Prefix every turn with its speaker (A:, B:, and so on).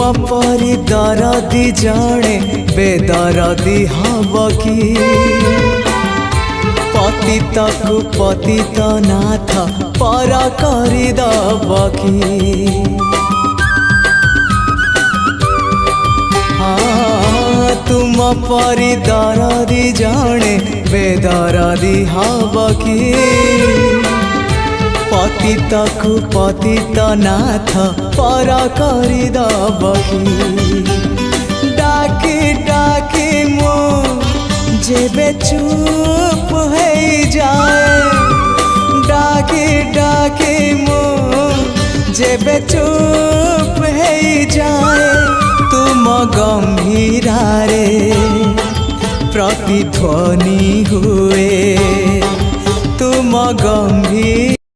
A: परी दरदी जणे बेदरदी हब कि पतित को पतित नाथ पर करदब कि हाँ तुम परी दरदी जणे बेदरदी हब कि पतित को पतित नाथ पर करदब कि डाकी डाकी मो जेबे चुप हो जाए डाकी डाकी मो जेबे चुप हो जाए तुम गंभीरारे प्रतिध्वनि हुए तुम गंभीर